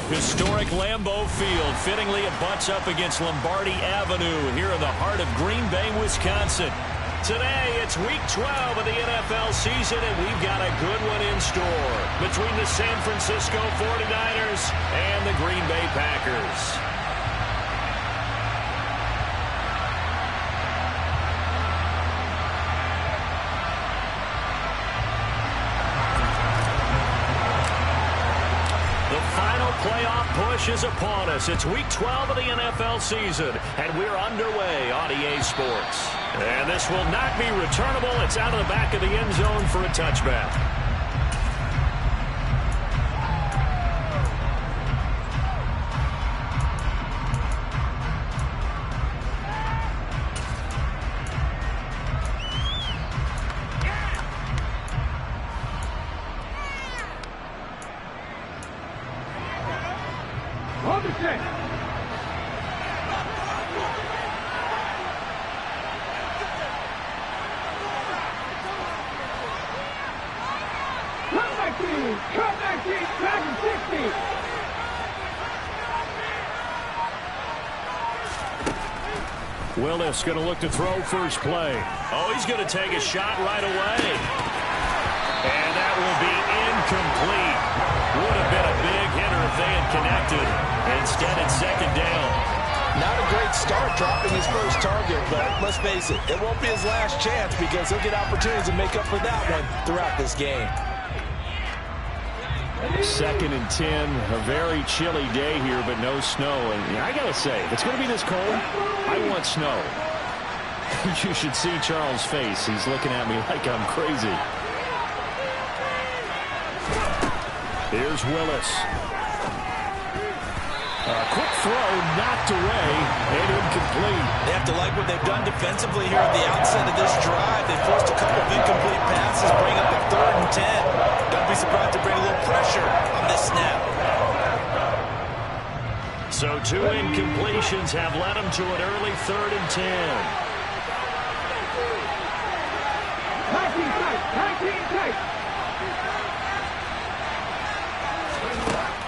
Historic Lambeau Field fittingly it butts up against Lombardi Avenue here in the heart of Green Bay, Wisconsin. Today, it's Week 12 of the NFL season, and we've got a good one in store between the San Francisco 49ers and the Green Bay Packers. Playoff push is upon us. It's Week 12 of the NFL season, and we're underway on EA Sports. And this will not be returnable. It's out of the back of the end zone for a touchback. Willis going to look to throw first play. Oh, he's going to take a shot right away. And that will be incomplete. Would have been a big hitter if they had connected. Instead, it's second down. Not a great start dropping his first target, but let's face it, it won't be his last chance because he'll get opportunities to make up for that one throughout this game. Second and 10, a very chilly day here, but no snow. And I got to say, if it's going to be this cold, I want snow. You should see Charles' face. He's looking at me like I'm crazy. Here's Willis. Quick throw, knocked away, and incomplete. They have to like what they've done defensively here at the outset of this drive. They forced a couple of incomplete passes, bring up a 3rd and 10. Don't be surprised to bring a little pressure on this snap. So 2 incompletions have led them to an early 3rd and 10.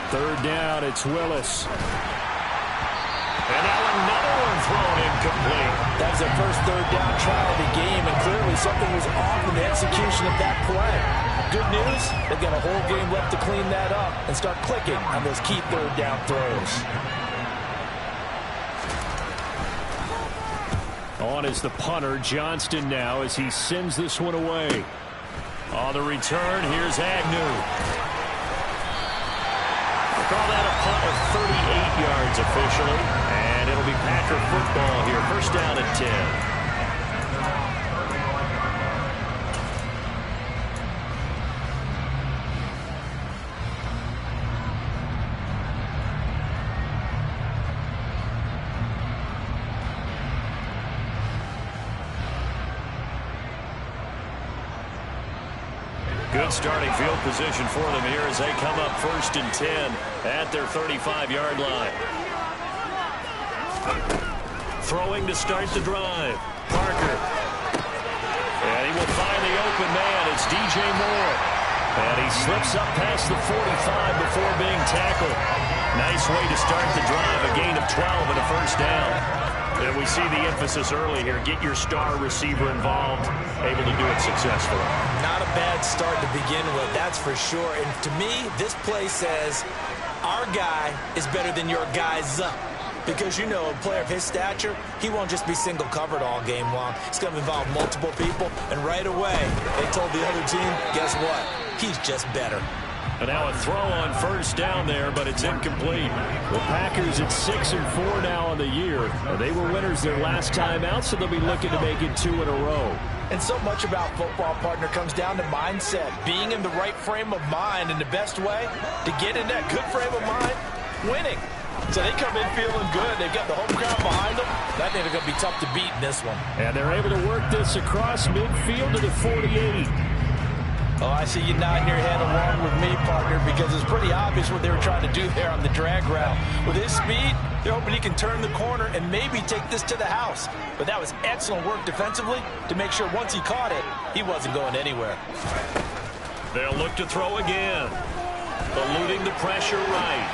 Third down, it's Willis. And now another one thrown incomplete. That was their first 3rd down try of the game, and clearly something was off in the execution of that play. Good news, they've got a whole game left to clean that up and start clicking on those key 3rd down throws. On is the punter, Johnston now, as he sends this one away. On the return, here's Agnew. Call that a punt of 38 yards officially, and it'll be Packer football here. First down at 10. Good starting field position for them here as they come up 1st and 10 at their 35-yard line. Throwing to start the drive. Parker. And he will find the open man. It's DJ Moore. And he slips up past the 45 before being tackled. Nice way to start the drive. A gain of 12 and a first down. And we see the emphasis early here. Get your star receiver involved, able to do it successfully. Not a bad start to begin with, that's for sure. And to me, this play says our guy is better than your guy's up. Because, you know, a player of his stature, he won't just be single covered all game long. It's going to involve multiple people. And right away, they told the other team, guess what? He's just better. And now a throw on first down there, but it's incomplete. The Packers at 6-4 now on the year. They were winners their last time out, so they'll be looking to make it 2 in a row. And so much about football, partner, comes down to mindset. Being in the right frame of mind, and the best way to get in that good frame of mind, winning. So they come in feeling good. They've got the home crowd behind them. I think they're going to be tough to beat in this one. And they're able to work this across midfield to the 48. Oh, I see you nodding your head along with me, partner, because it's pretty obvious what they were trying to do there on the drag route. With his speed, they're hoping he can turn the corner and maybe take this to the house. But that was excellent work defensively to make sure once he caught it, he wasn't going anywhere. They'll look to throw again. eluding the pressure right.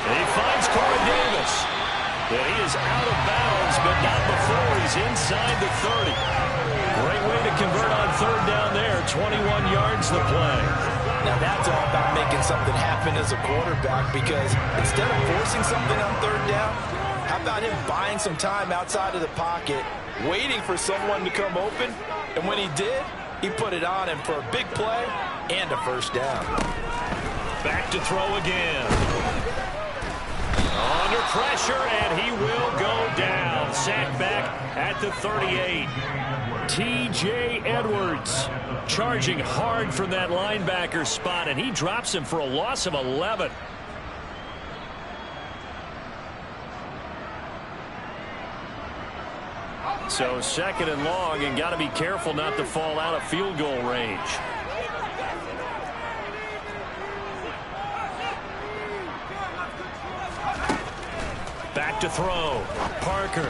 And he finds Corey Davis. And he is out of bounds, but not before he's inside the 30. Great way to convert on third down there. 21 yards to play. Now that's all about making something happen as a quarterback, because instead of forcing something on third down, how about him buying some time outside of the pocket, waiting for someone to come open, and when he did, he put it on him for a big play and a first down. Back to throw again. Under pressure, and he will go down. Sacked back at the 38. T.J. Edwards charging hard from that linebacker spot, and he drops him for a loss of 11. So second and long, and got to be careful not to fall out of field goal range. Back to throw. Parker.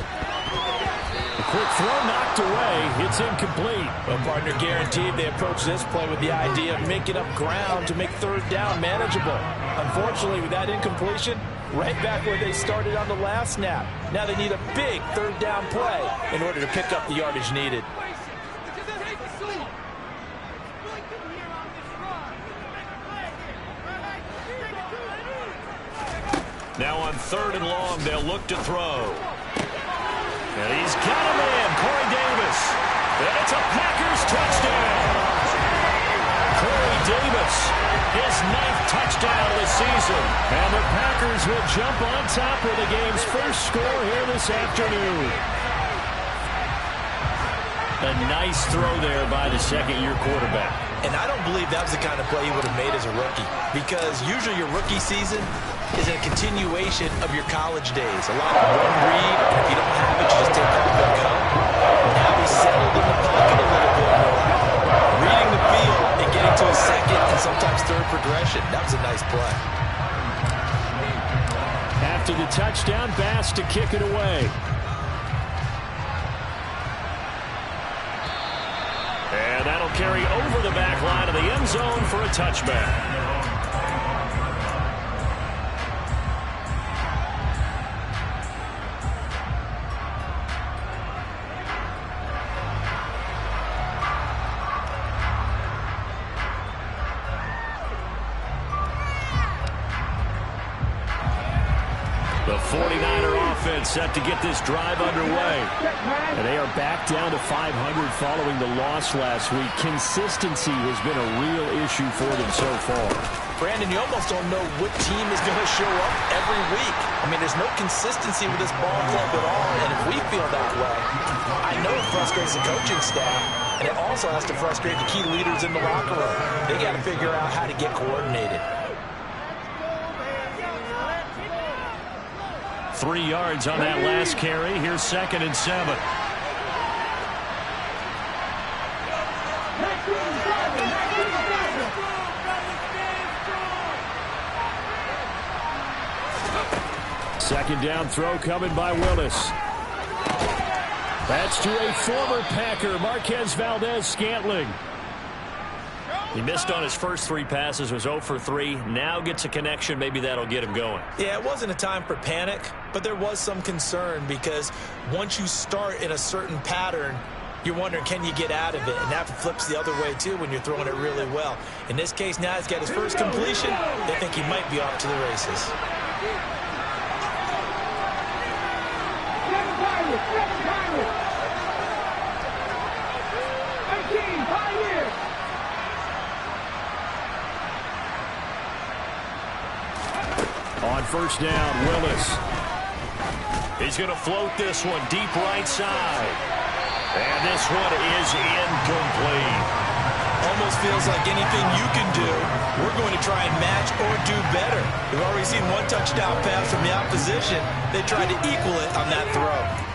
A quick throw knocked away. It's incomplete. Well, partner, guaranteed they approach this play with the idea of making up ground to make third down manageable. Unfortunately, with that incompletion, right back where they started on the last snap. Now they need a big third down play in order to pick up the yardage needed. Now on third and long, they'll look to throw. And he's got a man, Corey Davis. And it's a Packers touchdown. Corey Davis, his 9th touchdown of the season. And the Packers will jump on top with the game's first score here this afternoon. A nice throw there by the second-year quarterback. And I don't believe that was the kind of play he would have made as a rookie, because usually your rookie season is a continuation of your college days. A lot of one read, and if you don't have it, you just take off and go. Now he's settled in the pocket a little bit more, reading the field and getting to a second and sometimes third progression. That was a nice play. After the touchdown, Bass to kick it away. And that'll carry over the back line of the end zone for a touchback. The 49er offense set to get this drive underway. And they are back down to 500 following the loss last week. Consistency has been a real issue for them so far. Brandon, you almost don't know what team is going to show up every week. I mean, there's no consistency with this ball club at all. And if we feel that way, I know it frustrates the coaching staff. And it also has to frustrate the key leaders in the locker room. They got to figure out how to get coordinated. 3 yards on that last carry. Here's 2nd and 7. Second down throw coming by Willis. That's to a former Packer, Marquez Valdez-Scantling. He missed on his first 3 passes, was 0 for 3. Now gets a connection. Maybe that'll get him going. Yeah, it wasn't a time for panic, but there was some concern, because once you start in a certain pattern, you're wondering, can you get out of it? And that flips the other way, too, when you're throwing it really well. In this case, now he's got his first completion. They think he might be off to the races. On first down, Willis. He's going to float this one deep right side. And this one is incomplete. Almost feels like anything you can do, we're going to try and match or do better. We've already seen 1 touchdown pass from the opposition. They tried to equal it on that throw.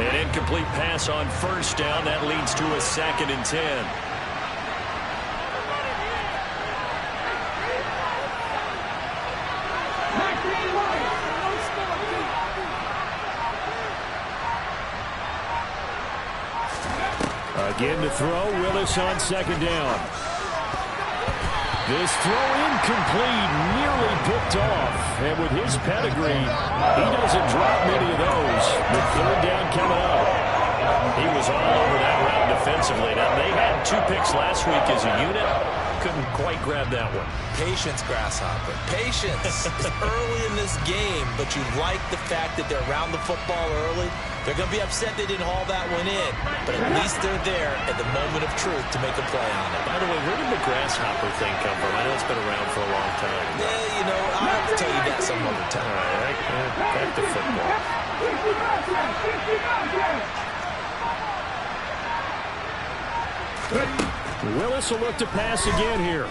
An incomplete pass on first down. That leads to a 2nd and 10. Again to throw. Willis on second down. This throw incomplete, nearly picked off. And with his pedigree, he doesn't drop many of those. The third down coming up. He was all over that route defensively. Now, they had 2 picks last week as a unit. Couldn't quite grab that one. Patience, Grasshopper. Patience. It's early in this game, but you like the fact that they're around the football early. They're going to be upset they didn't haul that one in, but at least they're there at the moment of truth to make a play on it. By the way, where did the Grasshopper thing come from? I know it's been around for a long time. Yeah, you know, I'll have to tell you that some other time. All right, back to football. Willis will look to pass again here.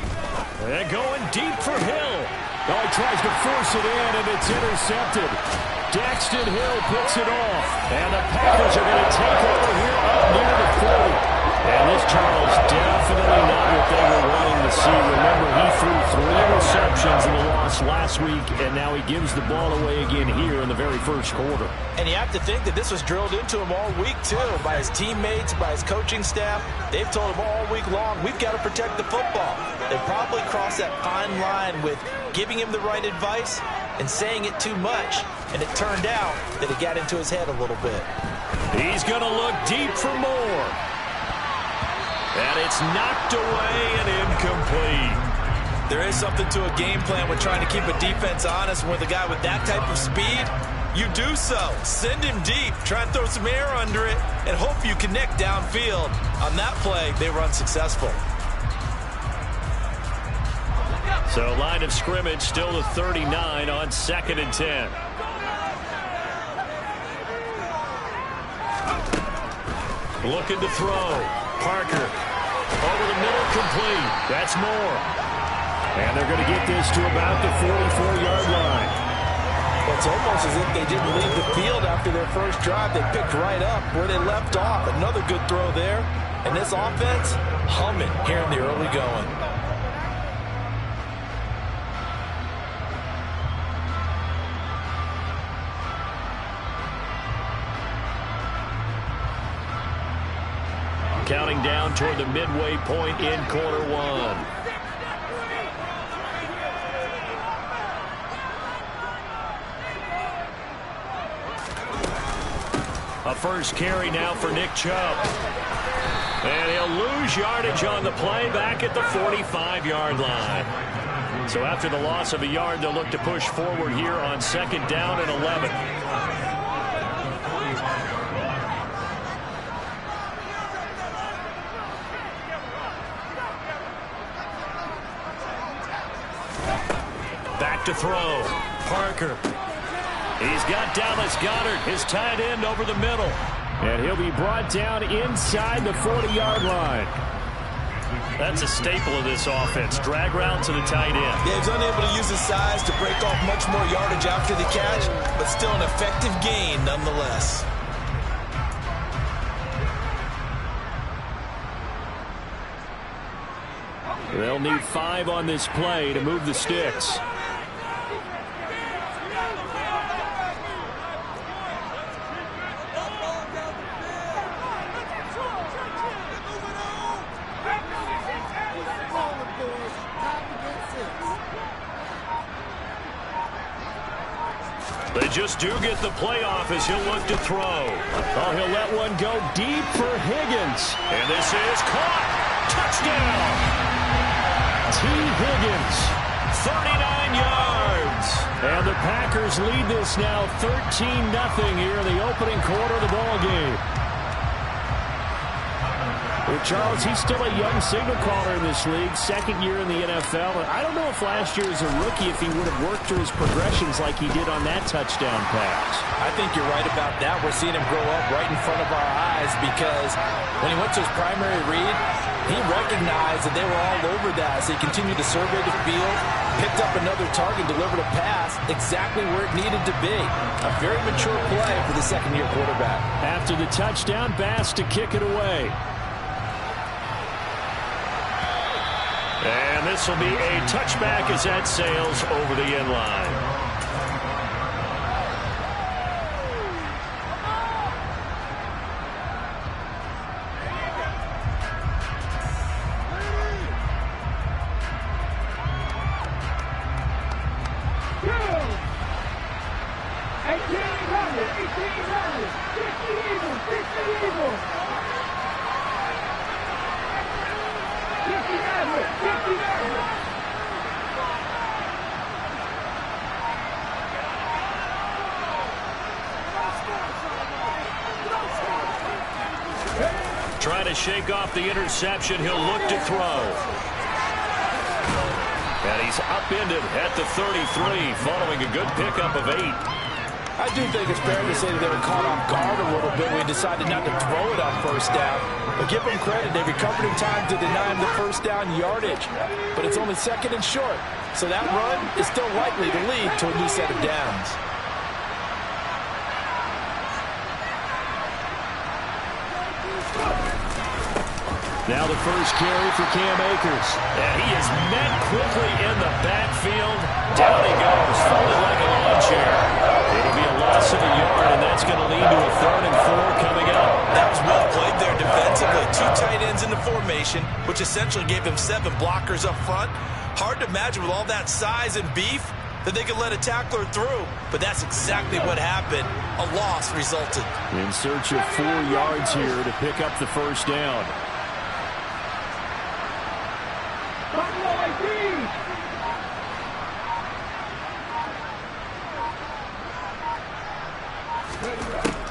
They're going deep for Hill. Oh, he tries to force it in, and it's intercepted. Daxton Hill picks it off. And the Packers are going to take over here up near the 40. And this, Charles, definitely not what they were wanting to see. Remember, he threw 3 interceptions in the loss last week, and now he gives the ball away again here in the very first quarter. And you have to think that this was drilled into him all week, too, by his teammates, by his coaching staff. They've told him all week long, we've got to protect the football. They probably crossed that fine line with giving him the right advice and saying it too much. And it turned out that it got into his head a little bit. He's going to look deep for more. And it's knocked away and incomplete. There is something to a game plan with trying to keep a defense honest. With a guy with that type of speed, you do so. Send him deep. Try and throw some air under it and hope you connect downfield. On that play, they were unsuccessful. So line of scrimmage still to 39 on 2nd and 10. Looking to throw. Parker over the middle, complete. That's more. And they're going to get this to about the 44-yard line. Well, it's almost as if they didn't leave the field after their first drive. They picked right up where they left off. Another good throw there. And this offense, humming here in the early going. Counting down toward the midway point in quarter 1. A first carry now for Nick Chubb. And he'll lose yardage on the play back at the 45-yard line. So after the loss of a yard, they'll look to push forward here on 2nd down and 11. Back to throw. Parker. He's got Dallas Goedert, his tight end, over the middle. And he'll be brought down inside the 40-yard line. That's a staple of this offense. Drag route to the tight end. Yeah, he's unable to use his size to break off much more yardage after the catch, but still an effective gain nonetheless. They'll need 5 on this play to move the sticks. They just do get the playoff as he'll look to throw. Oh, he'll let one go deep for Higgins. And this is caught. Touchdown. T. Higgins, 39 yards. And the Packers lead this now 13-0 here in the opening quarter of the ball game. Well, Charles, he's still a young signal caller in this league, 2nd year in the NFL. And I don't know if last year as a rookie if he would have worked through his progressions like he did on that touchdown pass. I think you're right about that. We're seeing him grow up right in front of our eyes because when he went to his primary read, he recognized that they were all over that. So he continued to survey the field, picked up another target, delivered a pass exactly where it needed to be. A very mature play for the 2nd-year quarterback. After the touchdown, Bass to kick it away. And this will be a touchback as that sails over the end line. Trying to shake off the interception. He'll look to throw. And he's upended at the 33 following a good pickup of 8. I do think it's fair to say that they were caught off guard a little bit. We decided not to throw it on first down. But give them credit. They recovered in time to deny him the first down yardage. But it's only 2nd and short. So that run is still likely to lead to a new set of downs. Now the first carry for Cam Akers. And he is met quickly in the backfield. Down he goes, folded like a lawn chair. It'll be a loss of a yard, and that's going to lead to a 3rd and 4 coming up. That was well played there defensively. 2 tight ends in the formation, which essentially gave him 7 blockers up front. Hard to imagine with all that size and beef that they could let a tackler through. But that's exactly what happened. A loss resulted. In search of 4 yards here to pick up the first down.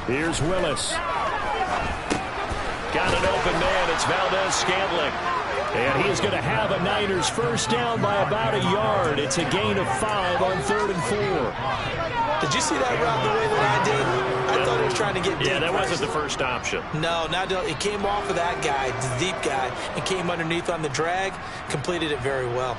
Here's Willis. Got an open man. It's Valdez-Scantling. And he's going to have a Niners first down by about a yard. It's a gain of 5 on 3rd and 4. Did you see that route the way that I did? I thought he was trying to get deep. Yeah, that wasn't the first option. No, it came off of that guy, the deep guy, and came underneath on the drag. Completed it very well.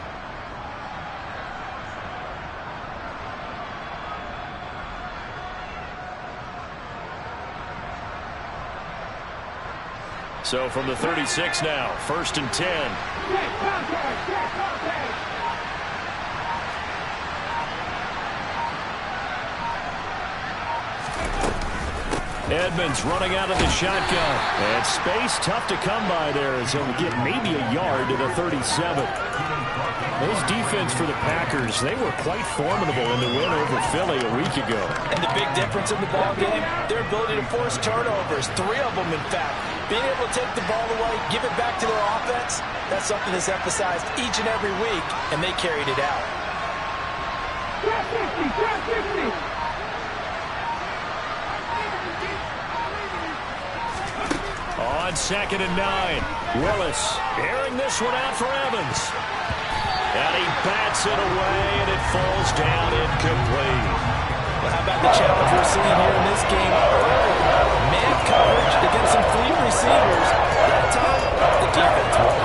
So from the 36 now, 1st and 10. Edmonds running out of the shotgun. And space tough to come by there as he'll get maybe a yard to the 37. Those defense for the Packers, they were quite formidable in the win over Philly a week ago. And the big difference in the ball game, their ability to force turnovers, 3 of them in fact. Being able to take the ball away, give it back to their offense, that's something that's emphasized each and every week, and they carried it out. On 2nd and 9, Willis airing this one out for Evans. And he bats it away, and it falls down incomplete. Well, how about the challenge we're seeing here in this game early? Man coverage against some fleet receivers. That time, the defense won.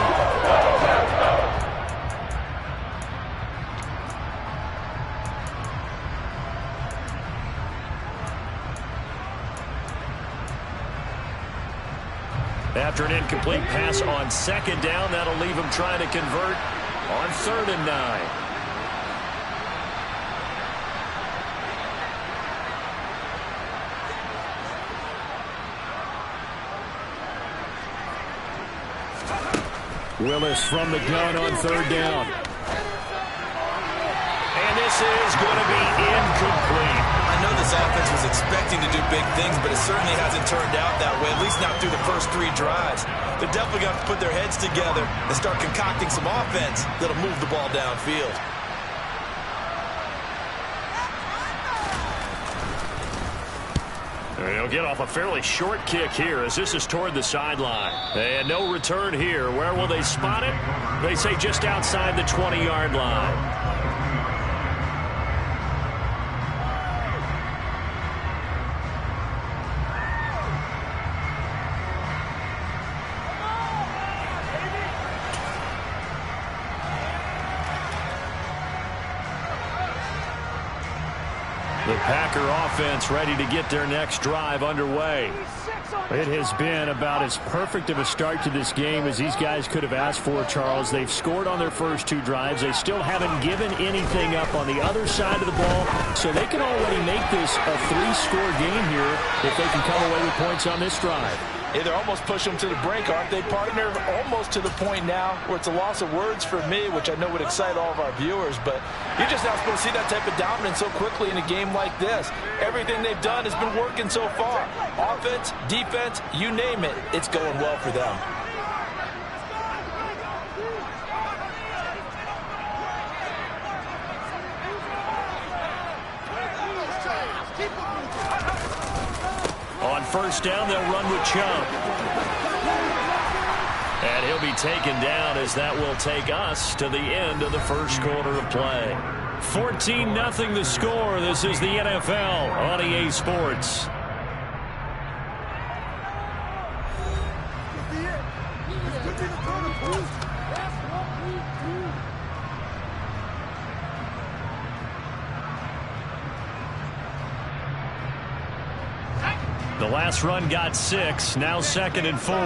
After an incomplete pass on 2nd down, that'll leave him trying to convert on 3rd and 9. Willis from the gun on 3rd down. And this is going to be incomplete. I know this offense was expecting to do big things, but it certainly hasn't turned out that way, at least not through the first 3 drives. They're definitely going to put their heads together and start concocting some offense that'll move the ball downfield. They'll get off a fairly short kick here as this is toward the sideline. And no return here. Where will they spot it? They say just outside the 20-yard line. The Packer offense ready to get their next drive underway. It has been about as perfect of a start to this game as these guys could have asked for, Charles. They've scored on their first 2 drives. They still haven't given anything up on the other side of the ball, so they can already make this a 3-score game here if they can come away with points on this drive. Yeah, they're almost pushing them to the brink, aren't they, partner? Almost to the point now where it's a loss of words for me, which I know would excite all of our viewers, but you're just not supposed to see that type of dominance so quickly in a game like this. Everything they've done has been working so far. Offense, defense, you name it, it's going well for them. On first down, they'll run with Chubb. And he'll be taken down as that will take us to the end of the first quarter of play. 14-0 the score. This is the NFL on EA Sports. The last run got 6, now 2nd and 4.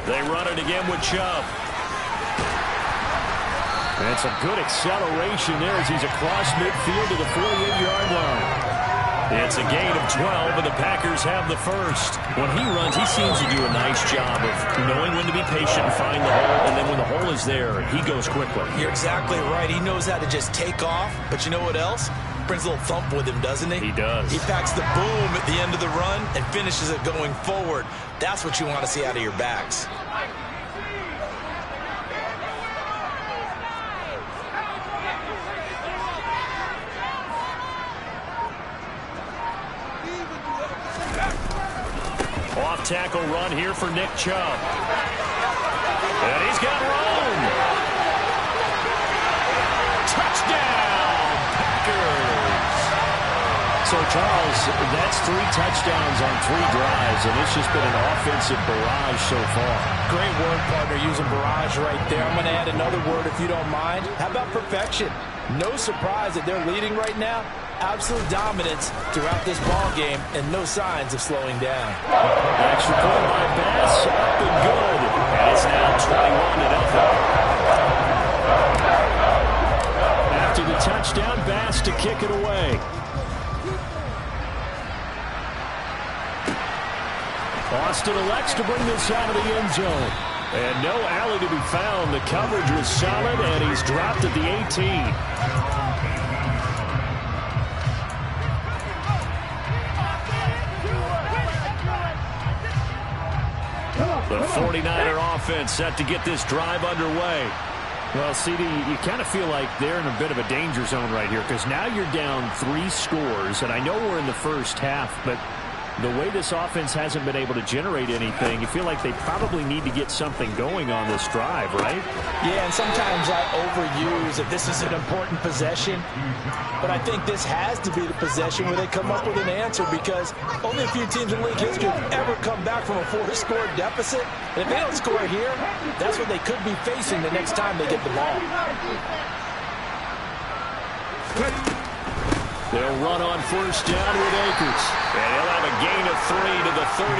They run it again with Chubb. And some good acceleration there as he's across midfield to the 48-yard line. It's a gain of 12, and the Packers have the first. When he runs, he seems to do a nice job of knowing when to be patient and find the hole, and then when the hole is there, he goes quickly. You're exactly right. He knows how to just take off, but you know what else? Brings a little thump with him, doesn't he? He does. He packs the boom at the end of the run and finishes it going forward. That's what you want to see out of your backs. Tackle run here for Nick Chubb. And he's got room. Touchdown, Packers. So, Charles, that's 3 touchdowns on 3 drives, and it's just been an offensive barrage so far. Great word, partner, using barrage right there. I'm going to add another word if you don't mind. How about perfection? No surprise that they're leading right now. Absolute dominance throughout this ball game and no signs of slowing down. Extra point by Bass, up and good. And it's now 21-0. After the touchdown, Bass to kick it away. Austin elects to bring this out of the end zone. And no alley to be found. The coverage was solid, and he's dropped at the 18. The 49er offense set to get this drive underway. Well, CD, you kind of feel like they're in a bit of a danger zone right here because now you're down 3 scores, and I know we're in the first half, but the way this offense hasn't been able to generate anything, you feel like they probably need to get something going on this drive, right? Yeah, and sometimes I overuse that this is an important possession, but I think this has to be the possession where they come up with an answer because only a few teams in league history have ever come back from a 4-score deficit. And if they don't score here, that's what they could be facing the next time they get the ball. They'll run on first down with Akers. And he'll have a gain of 3 to the 33.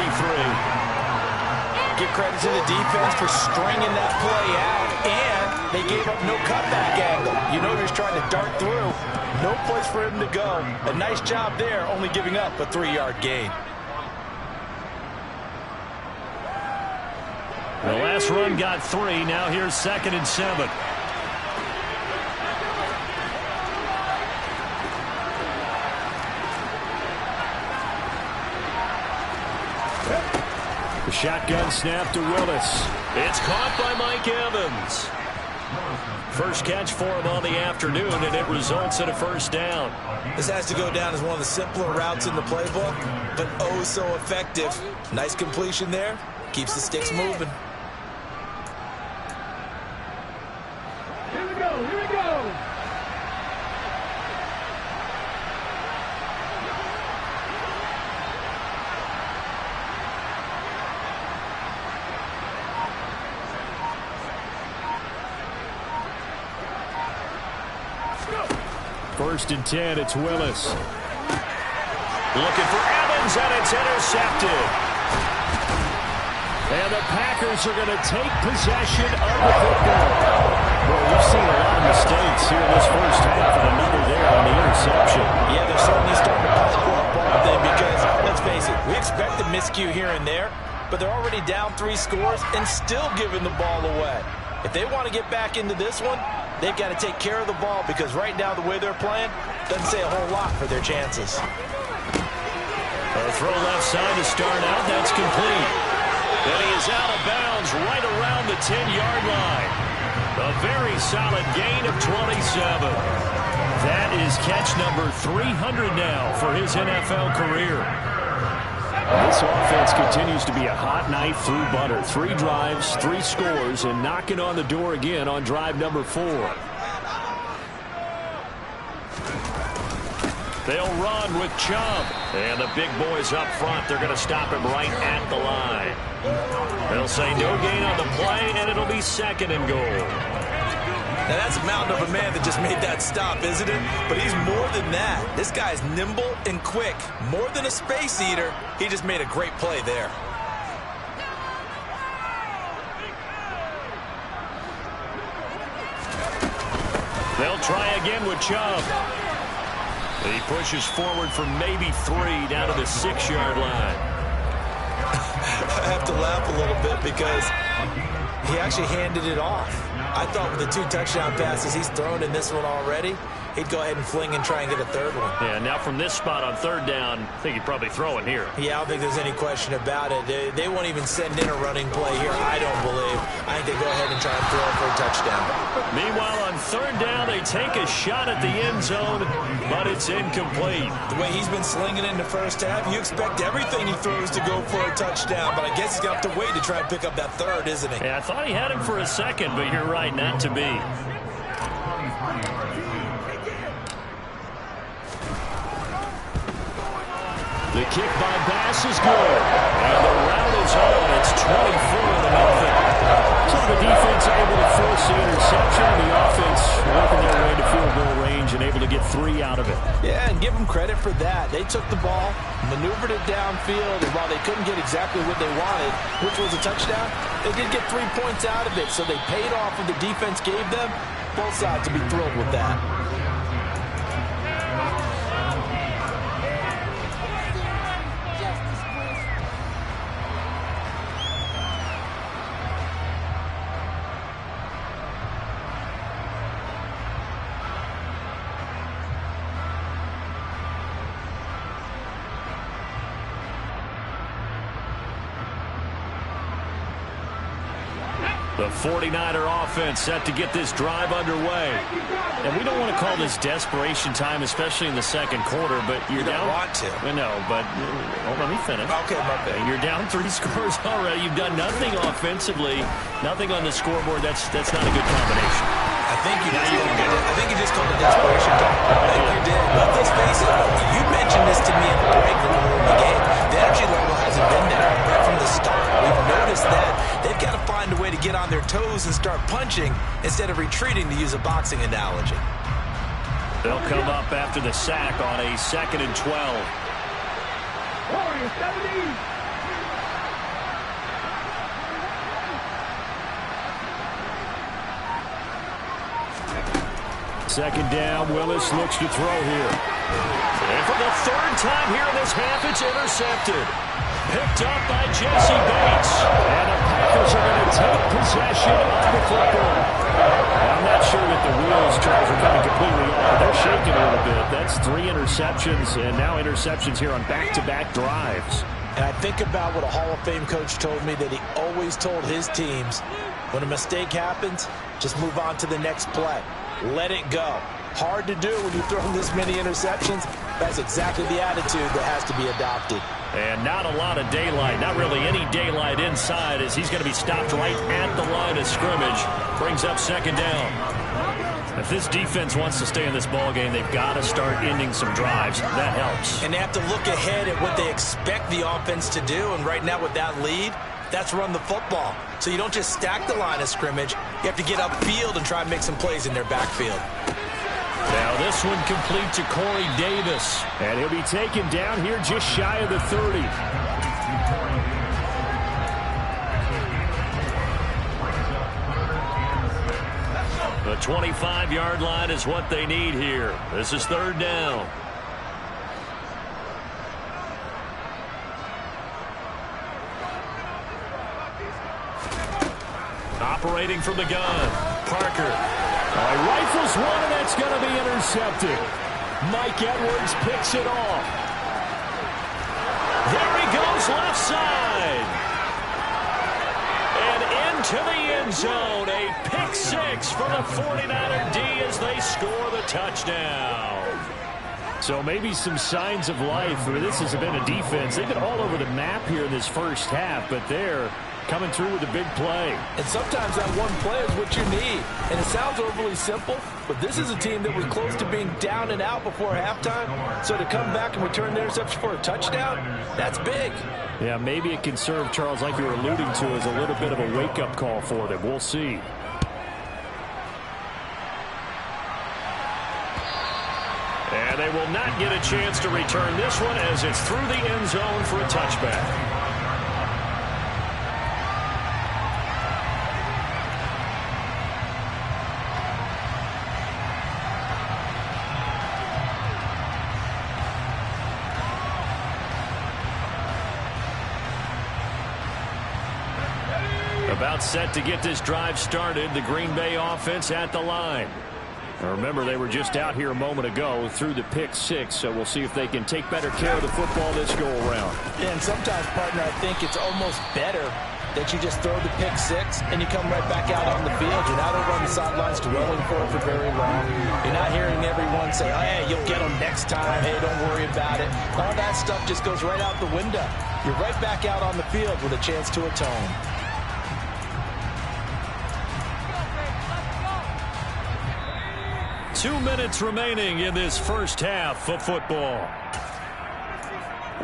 Give credit to the defense for stringing that play out, and they gave up no cutback angle. You know he's trying to dart through. No place for him to go. A nice job there, only giving up a 3-yard gain. The last run got 3. Now here's 2nd and 7. The shotgun snap to Willis. It's caught by Mike Evans. First catch for him on the afternoon, and it results in a first down. This has to go down as one of the simpler routes in the playbook, but oh so effective. Nice completion there. Keeps the sticks moving. Here we go, here we go. First and 10, it's Willis. Looking for Evans, and it's intercepted. And the Packers are going to take possession of the football. Well, we've seen a lot of mistakes here in this first half, and another there on the interception. Yeah, they're certainly starting to pop for a ball then because, let's face it, we expect a miscue here and there, but they're already down 3 scores and still giving the ball away. If they want to get back into this one, they've got to take care of the ball because right now the way they're playing doesn't say a whole lot for their chances. A throw left side to start out. That's complete. And he is out of bounds right around the 10-yard line. A very solid gain of 27. That is catch number 300 now for his NFL career. This offense continues to be a hot knife through butter. 3 drives, 3 scores, and knocking on the door again on drive number 4. They'll run with Chubb. And the big boys up front, they're going to stop him right at the line. They'll say no gain on the play, and it'll be 2nd and goal. Now, that's a mountain of a man that just made that stop, isn't it? But he's more than that. This guy's nimble and quick. More than a space eater, he just made a great play there. They'll try again with Chubb. He pushes forward for maybe 3 down to the 6-yard line. I have to laugh a little bit because he actually handed it off. I thought with the 2 touchdown passes he's thrown in this one already, he'd go ahead and fling and try and get a 3rd one. Yeah, now from this spot on 3rd down, I think he'd probably throw it here. Yeah, I don't think there's any question about it. They won't even send in a running play here, I don't believe. I think they go ahead and try and throw it for a touchdown. Meanwhile, on 3rd down, they take a shot at the end zone, but it's incomplete. The way he's been slinging in the first half, you expect everything he throws to go for a touchdown, but I guess he's going to have to wait to try and pick up that 3rd, isn't he? Yeah, I thought he had him for a second, but you're right, not to be. The kick by Bass is good. And the route is on. It's 24-0. So the defense able to force the interception. The offense working their way to field goal range and able to get 3 out of it. Yeah, and give them credit for that. They took the ball, maneuvered it downfield, and while they couldn't get exactly what they wanted, which was a touchdown, they did get 3 points out of it. So they paid off what the defense gave them. Both sides to be thrilled with that. The 49er offense set to get this drive underway. And we don't want to call this desperation time, especially in the 2nd quarter, but you're down. You don't want to. I know, but let me finish. Okay, my bad. You're down 3 scores already. You've done nothing offensively, nothing on the scoreboard. That's not a good combination. I think you just called it desperation time. I think you did. But let's face it, you mentioned this to me in the break earlier in the game. The energy level hasn't been there right from the start. We've noticed that. They've got to find a way to get on their toes and start punching instead of retreating, to use a boxing analogy. They'll come up after the sack on a 2nd and 12. Warriors 70. Second down, Willis looks to throw here. And for the 3rd time here in this half, it's intercepted. Picked up by Jesse Bates. And the Packers are going to take possession of the football. I'm not sure that the wheels are coming completely off, but they're shaking a little bit. That's 3 interceptions, and now interceptions here on back-to-back drives. And I think about what a Hall of Fame coach told me, that he always told his teams, when a mistake happens, just move on to the next play. Let it go. Hard to do when you throw this many interceptions. That's exactly the attitude that has to be adopted. And not a lot of daylight, not really any daylight inside, as he's going to be stopped right at the line of scrimmage. Brings up 2nd down. If this defense wants to stay in this ballgame, they've got to start ending some drives. That helps. And they have to look ahead at what they expect the offense to do. And right now with that lead, that's run the football. So you don't just stack the line of scrimmage. You have to get upfield and try and make some plays in their backfield. Now this one complete to Corey Davis. And he'll be taken down here just shy of the 30. 25-yard line is what they need here. This is 3rd down. Operating from the gun, Parker. Rifles one, and that's going to be intercepted. Mike Edwards picks it off. There he goes, left side. And into the end zone. A pick 6 for the 49er D as they score the touchdown. So maybe some signs of life. I mean, this has been a defense. They've been all over the map here in this first half, but they're coming through with a big play. And sometimes that one play is what you need. And it sounds overly simple, but this is a team that was close to being down and out before halftime. So to come back and return the interception for a touchdown, that's big. Yeah, maybe it can serve, Charles, like you were alluding to, as a little bit of a wake-up call for them. We'll see. And they will not get a chance to return this one as it's through the end zone for a touchback. About set to get this drive started. The Green Bay offense at the line. Remember, they were just out here a moment ago through the pick 6, so we'll see if they can take better care of the football this go-around. And sometimes, partner, I think it's almost better that you just throw the pick 6 and you come right back out on the field. You're not over on the sidelines dwelling for it for very long. You're not hearing everyone say, oh, hey, you'll get them next time. Hey, don't worry about it. All that stuff just goes right out the window. You're right back out on the field with a chance to atone. 2 minutes remaining in this first half of football.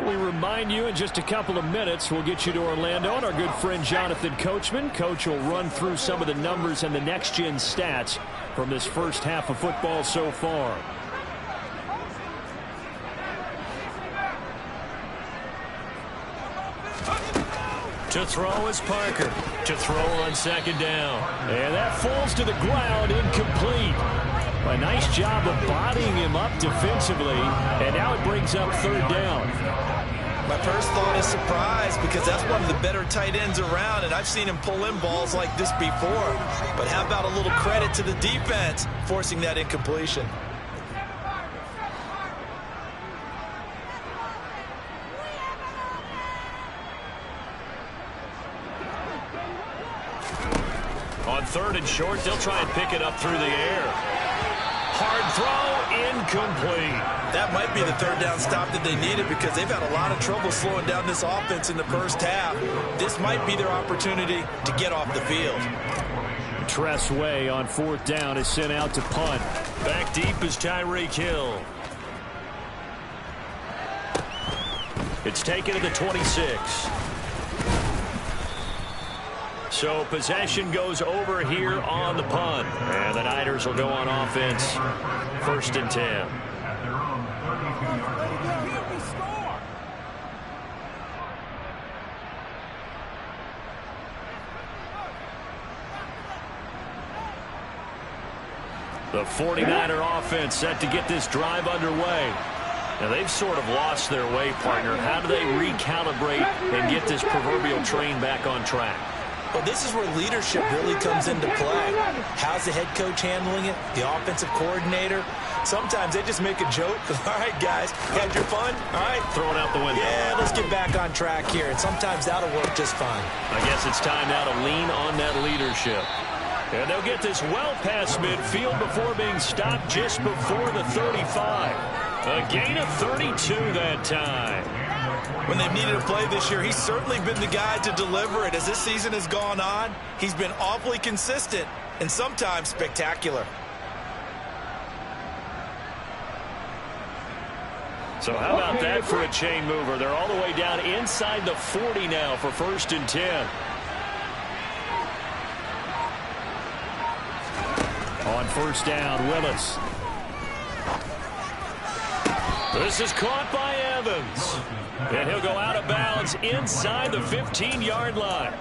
We remind you in just a couple of minutes we'll get you to Orlando and our good friend Jonathan Coachman. Coach will run through some of the numbers and the next-gen stats from this first half of football so far. To throw is Parker. To throw on 2nd down. And that falls to the ground, incomplete. A nice job of bodying him up defensively, and now it brings up 3rd down. My first thought is surprise, because that's one of the better tight ends around, and I've seen him pull in balls like this before. But how about a little credit to the defense forcing that incompletion? On 3rd and short, they'll try and pick it up through the air. Hard throw, incomplete. That might be the 3rd down stop that they needed, because they've had a lot of trouble slowing down this offense in the first half. This might be their opportunity to get off the field. Tress Way on 4th down is sent out to punt. Back deep is Tyreek Hill. It's taken to the 26. So possession goes over here on the punt. And the Niners will go on offense. 1st and 10. The 49er offense set to get this drive underway. Now, they've sort of lost their way, partner. How do they recalibrate and get this proverbial train back on track? Well, this is where leadership really comes into play. How's the head coach handling it? The offensive coordinator? Sometimes they just make a joke. All right, guys, had your fun? All right. Throw it out the window. Yeah, let's get back on track here. And sometimes that'll work just fine. I guess it's time now to lean on that leadership. And they'll get this well past midfield before being stopped just before the 35. A gain of 32 that time. When they've needed a play this year, he's certainly been the guy to deliver it. As this season has gone on, he's been awfully consistent and sometimes spectacular. So how about that for a chain mover? They're all the way down inside the 40 now for 1st and 10. On 1st down, Willis. This is caught by Evans. And he'll go out of bounds inside the 15-yard line.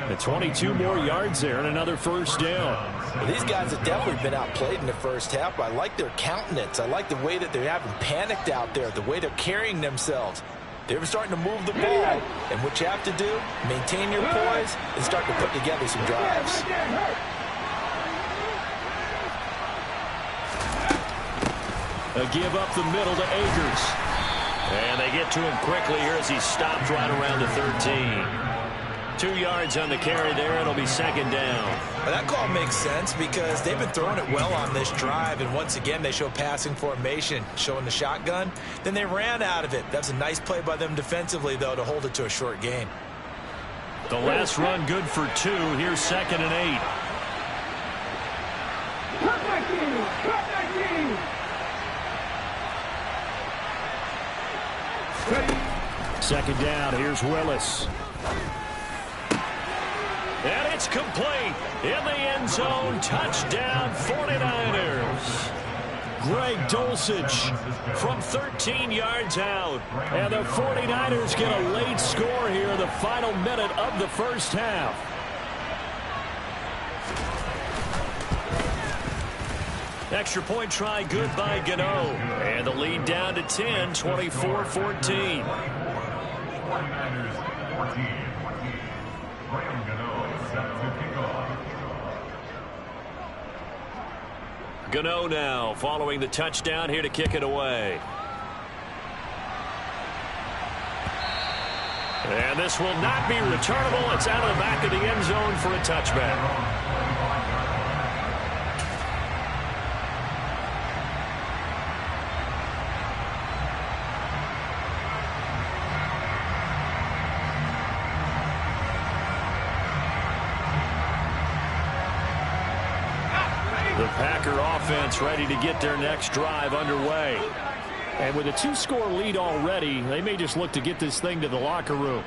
And 22 more yards there and another first down. Well, these guys have definitely been outplayed in the first half, but I like their countenance. I like the way that they haven't panicked out there, the way they're carrying themselves. They're starting to move the ball, and what you have to do, maintain your poise and start to put together some drives. A give up the middle to Akers. And they get to him quickly here as he stopped right around the 13. 2 yards on the carry there. It'll be second down. Well, that call makes sense because they've been throwing it well on this drive, and once again they show passing formation, showing the shotgun. Then they ran out of it. That's a nice play by them defensively, though, to hold it to a short gain. The last run good for 2. Here's 2nd and 8. Cut that game! Cut that game! Second down. Here's Willis. And it's complete in the end zone. Touchdown 49ers. Greg Dulcich from 13 yards out. And the 49ers get a late score here in the final minute of the first half. Extra point try good by Gano. And the lead down to 10, 24-14. 49ers 14. Graham Gano set to kick off. Gano now following the touchdown here to kick it away. And this will not be returnable. It's out of the back of the end zone for a touchback. The Packer offense ready to get their next drive underway. And with a 2-score lead already, they may just look to get this thing to the locker room.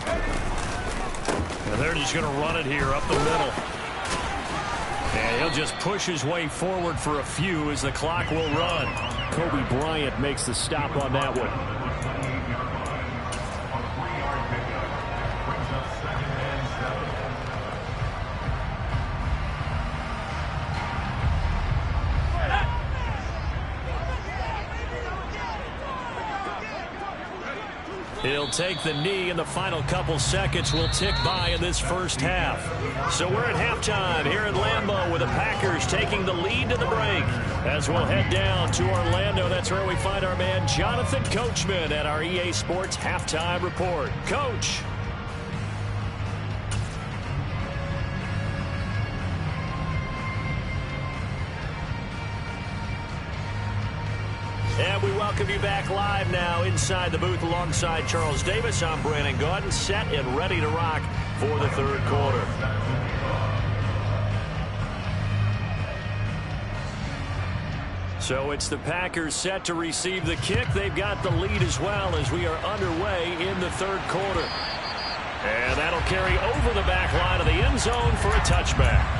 And they're just going to run it here up the middle. And he'll just push his way forward for a few as the clock will run. Kobe Bryant makes the stop on that one. He'll take the knee, and the final couple seconds will tick by in this first half. So we're at halftime here at Lambeau with the Packers taking the lead to the break. As we'll head down to Orlando, that's where we find our man Jonathan Coachman at our EA Sports Halftime Report. Coach. And we welcome you back live now inside the booth alongside Charles Davis. I'm Brandon Gaudin, set and ready to rock for the third quarter. So it's the Packers set to receive the kick. They've got the lead as well as we are underway in the third quarter. And that'll carry over the back line of the end zone for a touchback.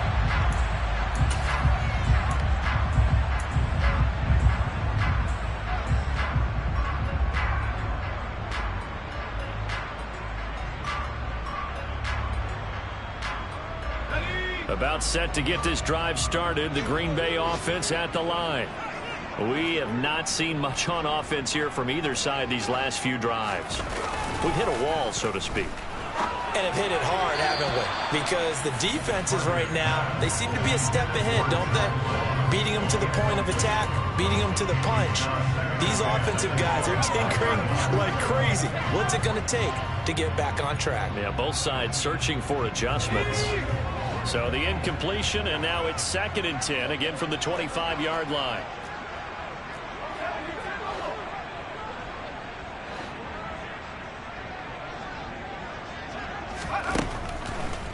About set to get this drive started. The Green Bay offense at the line. We have not seen much on offense here from either side these last few drives. We've hit a wall, so to speak. And have hit it hard, haven't we? Because the defenses right now, they seem to be a step ahead, don't they? Beating them to the point of attack, beating them to the punch. These offensive guys are tinkering like crazy. What's it going to take to get back on track? Yeah, both sides searching for adjustments. So the incompletion, and now it's 2nd and 10, again from the 25-yard line.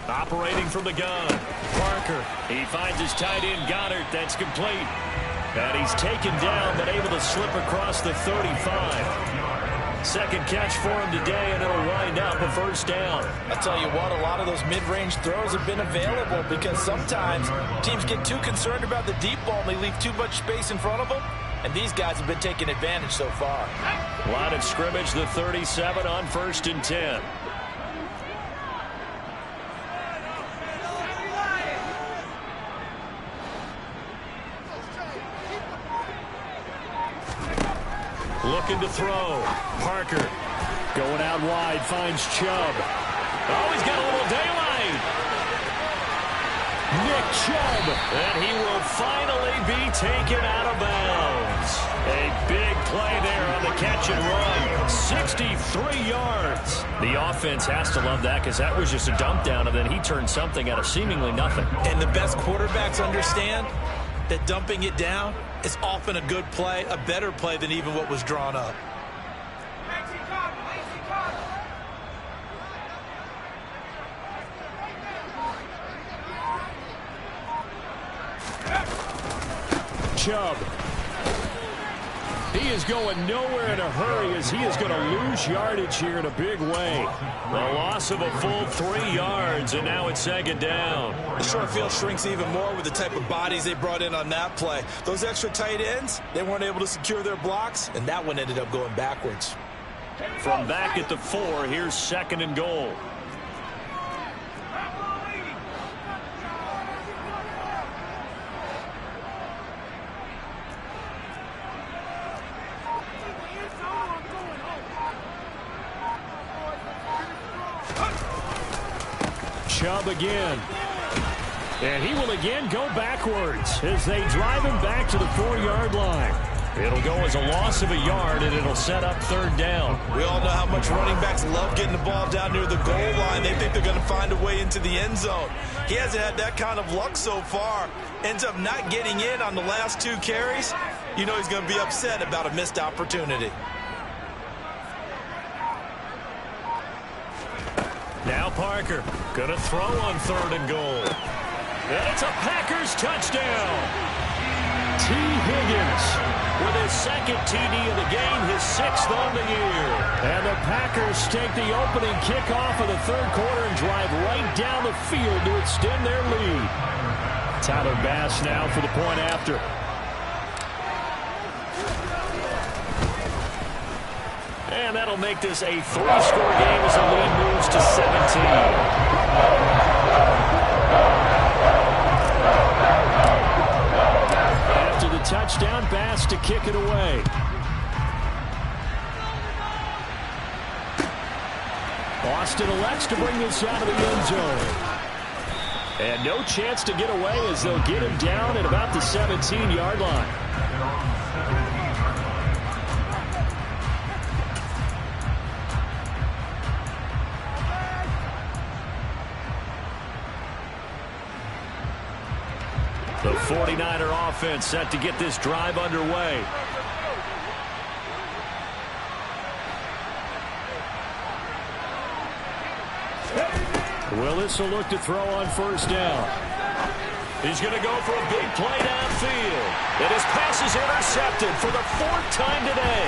Operating from the gun, Parker. He finds his tight end, Goddard. That's complete. And he's taken down, but able to slip across the 35. Second catch for him today, and it'll wind up a first down. I'll tell you what, a lot of those mid-range throws have been available because sometimes teams get too concerned about the deep ball and they leave too much space in front of them. and these guys have been taking advantage so far. Line of scrimmage, the 37 on 1st and 10. Looking to throw. Parker. Going out wide, finds Chubb. Oh, he's got a little daylight. Nick Chubb. And he will finally be taken out of bounds. A big play there on the catch and run. 63 yards. The offense has to love that because that was just a dump down, and then he turned something out of seemingly nothing. And the best quarterbacks understand that dumping it down is often a good play, a better play than even what was drawn up. Chubb. He is going nowhere in a hurry as he is going to lose yardage here in a big way. The loss of a full 3 yards, and now it's 2nd down. The short field shrinks even more with the type of bodies they brought in on that play. Those extra tight ends, they weren't able to secure their blocks, and that one ended up going backwards. From back at the 4, here's 2nd and goal. Chubb again. And he will again go backwards as they drive him back to the 4-yard line. It'll go as a loss of a yard, and it'll set up 3rd down. We all know how much running backs love getting the ball down near the goal line. They think they're going to find a way into the end zone. He hasn't had that kind of luck so far. Ends up not getting in on the last 2 carries. You know he's going to be upset about a missed opportunity. Now Parker going to throw on 3rd and goal. And it's a Packers touchdown. T. Higgins with his 2nd TD of the game, his 6th on the year. And the Packers take the opening kickoff of the 3rd quarter and drive right down the field to extend their lead. Tyler Bass now for the point after. And that'll make this a 3-score game as the lead moves to 17. After the touchdown, Bass to kick it away. Austin elects to bring this out of the end zone. And no chance to get away as they'll get him down at about the 17-yard line. The 49er offense set to get this drive underway. Willis will look to throw on 1st down. He's going to go for a big play downfield. And his pass is intercepted for the 4th time today.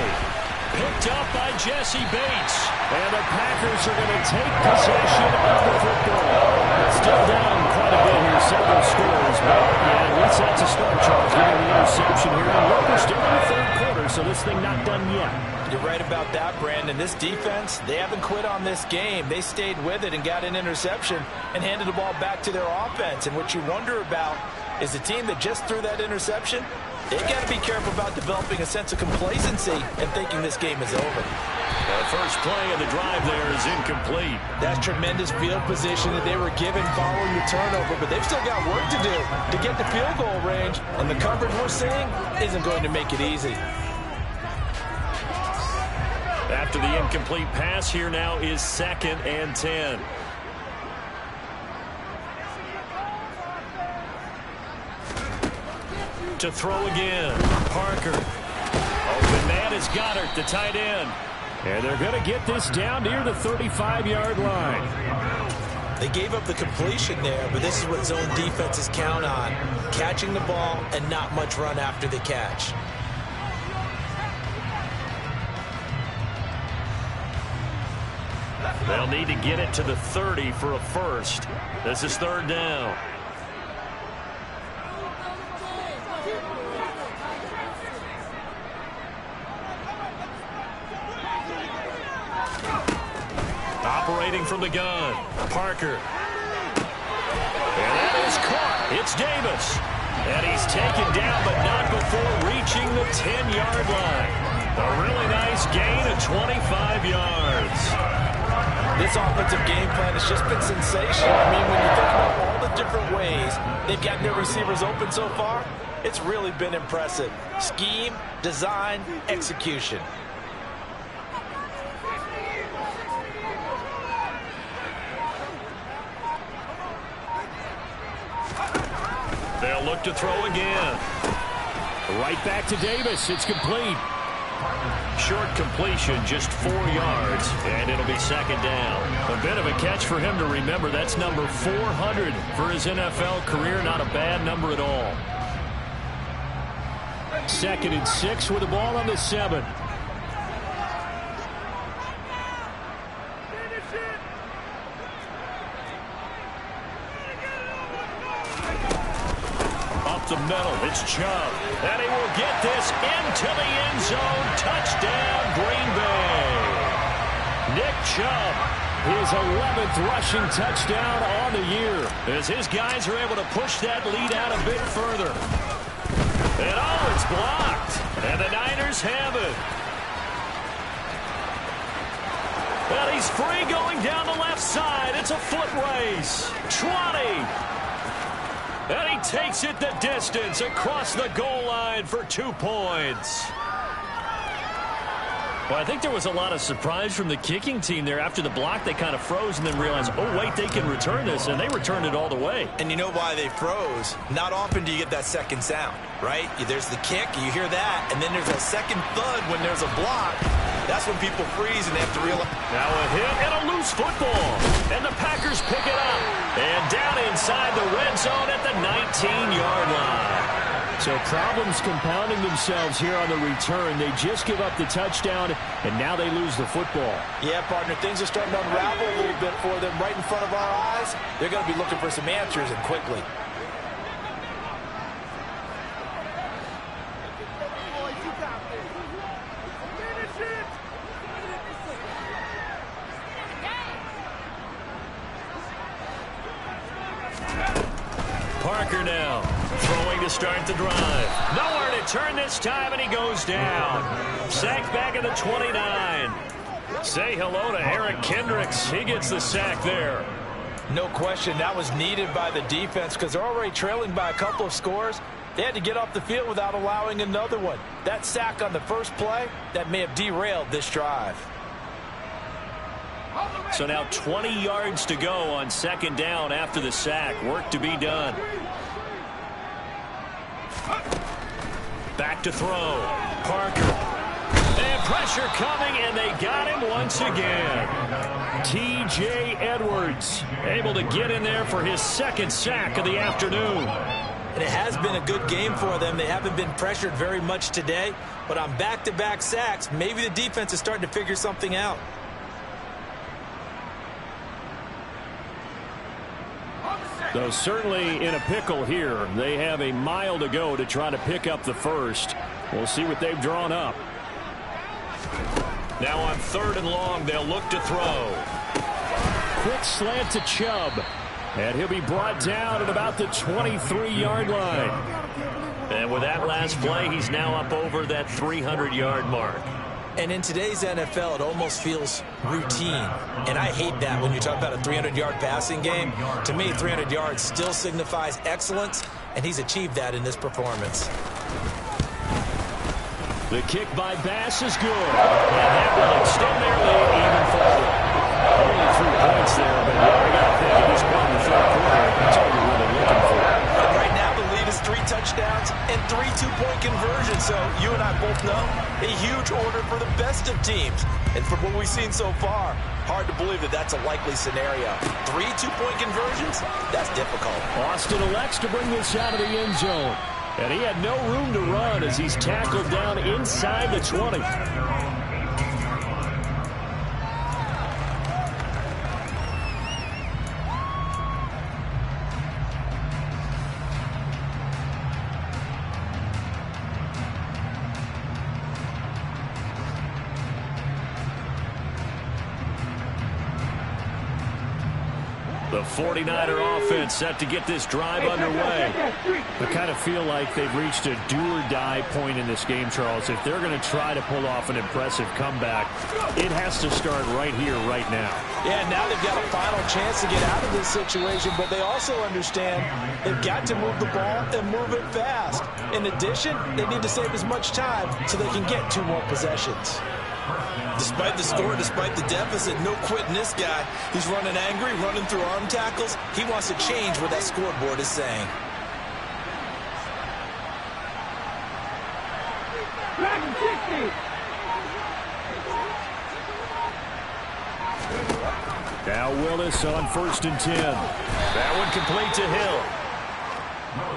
Picked up by Jesse Bates. And the Packers are going to take possession of the football. Still down quite a bit here, several scores. But, yeah, at least that's a start, Charles, getting the interception here. And look, we're still in the 3rd quarter, so this thing not done yet. You're right about that, Brandon. This defense, they haven't quit on this game. They stayed with it and got an interception and handed the ball back to their offense. And what you wonder about is the team that just threw that interception, they've got to be careful about developing a sense of complacency and thinking this game is over. The first play of the drive there is incomplete. That's tremendous field position that they were given following the turnover, but they've still got work to do to get the field goal range, and the coverage we're seeing isn't going to make it easy. After the incomplete pass, here now is 2nd and 10. To throw again, Parker. Open man is Goddard, the tight end. And they're going to get this down near the 35-yard line. They gave up the completion there, but this is what zone defenses count on. Catching the ball and not much run after the catch. They'll need to get it to the 30 for a first. This is 3rd down. operating from the gun. Parker. And that is caught. It's Davis. And he's taken down, but not before reaching the 10-yard line. A really nice gain of 25 yards. This offensive game plan has just been sensational. I mean, when you think about all the different ways they've gotten their receivers open so far, it's really been impressive. Scheme, design, execution. They'll look to throw again. Right back to Davis. It's complete. Short completion, just 4 yards, and it'll be second down. A bit of a catch for him to remember. That's number 400 for his NFL career. Not a bad number at all. 2nd and 6 with the ball on the 7. Up the middle, it's Chubb. And he will get this into the end zone. Touchdown, Green Bay. Nick Chubb, his 11th rushing touchdown on the year, as his guys are able to push that lead out a bit further. And oh, it's blocked. And the Niners have it. Well, he's free going down the left side. It's a foot race. 20. And he takes it the distance across the goal line for 2 points. Well, I think there was a lot of surprise from the kicking team there. After the block, they kind of froze and then realized, oh, wait, they can return this, and they returned it all the way. And you know why they froze? Not often do you get that second sound, right? There's the kick, you hear that, and then there's a second thud when there's a block. That's when people freeze and they have to realize. Now a hit and a loose football. And the Packers pick it up. And down inside the red zone at the 19-yard line. So problems compounding themselves here on the return. They just give up the touchdown, and now they lose the football. Yeah, partner, things are starting to unravel a little bit for them right in front of our eyes. They're going to be looking for some answers, and quickly. Parker now throwing to start the drive. Nowhere to turn this time, and he goes down. Sacked back at the 29. Say hello to Eric Kendricks. He gets the sack there. No question, that was needed by the defense because they're already trailing by a couple of scores. They had to get off the field without allowing another one. That sack on the first play, that may have derailed this drive. So now 20 yards to go on second down after the sack. Work to be done. Back to throw. Parker. And pressure coming, and they got him once again. T.J. Edwards able to get in there for his second sack of the afternoon. And it has been a good game for them. They haven't been pressured very much today, but on back-to-back sacks, maybe the defense is starting to figure something out. Though certainly in a pickle here. They have a mile to go to try to pick up the first. We'll see what they've drawn up. Now on 3rd and long, they'll look to throw. Quick slant to Chubb. And he'll be brought down at about the 23-yard line. And with that last play, he's now up over that 300-yard mark. And in today's NFL, it almost feels routine. And I hate that when you talk about a 300-yard passing game. To me, 300 yards still signifies excellence, and he's achieved that in this performance. The kick by Bass is good. And that will extend their lead even further. Only 3 points there, but I got to think at this point in the third quarter, that's all you're really looking for. And right now, the lead is 3 touchdowns and 3 two-point conversions. So you and I both know a huge order for the best of teams. And from what we've seen so far, hard to believe that that's a likely scenario. 3 two-point conversions? That's difficult. Austin elects to bring this out of the end zone. And he had no room to run as he's tackled down inside the 20. The 49er offense set to get this drive underway. I kind of feel like they've reached a do-or-die point in this game, Charles. If they're going to try to pull off an impressive comeback, it has to start right here, right now. Yeah, now they've got a final chance to get out of this situation, but they also understand they've got to move the ball and move it fast. In addition, they need to save as much time so they can get 2 more possessions. Despite the score, despite the deficit, no quitting this guy. He's running angry, running through arm tackles. He wants to change what that scoreboard is saying. Now Willis on 1st and 10. That one complete to Hill.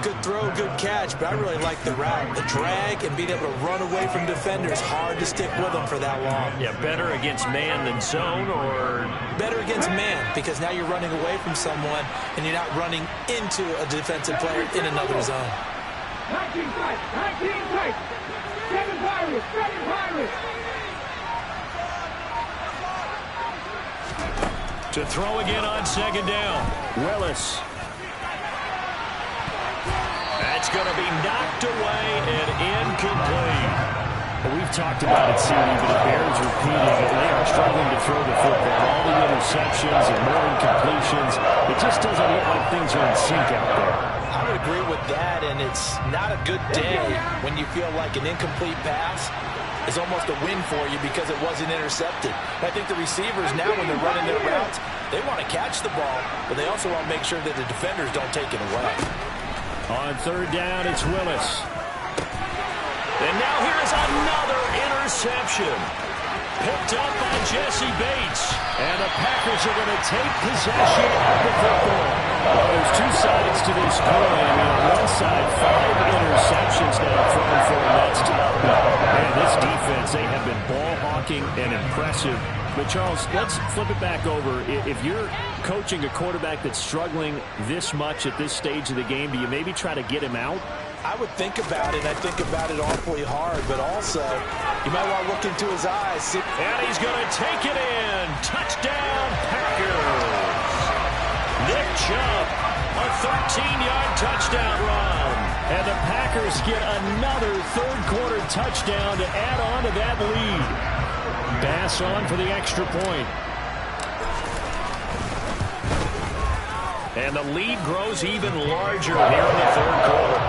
Good throw, good catch, but I really like the route. The drag and being able to run away from defenders. Hard to stick with them for that long. Yeah, better against man than zone, or? Better against man, because now you're running away from someone and you're not running into a defensive player in another zone. 19 tight, 19 tight. 7 Pirates, 7 Pirates. To throw again on 2nd down. Willis. That's going to be knocked away and incomplete. Well, we've talked about it, CD, but it bears repeating. They are struggling to throw the football. All the interceptions and more incompletions. It just doesn't look like things are in sync out there. I would agree with that, and it's not a good day when you feel like an incomplete pass is almost a win for you because it wasn't intercepted. I think the receivers now, when they're running their routes, they want to catch the ball, but they also want to make sure that the defenders don't take it away. On 3rd down, it's Willis. And now here's another interception. Picked up by Jesse Bates. And the Packers are going to take possession of the football. Well, there's 2 sides to this coin. I mean, on one side, 5 interceptions now thrown for him. That's tough. Man, this defense, they have been ball hawking and impressive. But, Charles, let's flip it back over. If you're coaching a quarterback that's struggling this much at this stage of the game, do you maybe try to get him out? I would think about it. I think about it awfully hard, but also you might want to look into his eyes. And he's going to take it in. Touchdown, Packers. Nick Chubb, a 13-yard touchdown run. And the Packers get another 3rd-quarter touchdown to add on to that lead. Bass on for the extra point. And the lead grows even larger here in the 3rd quarter.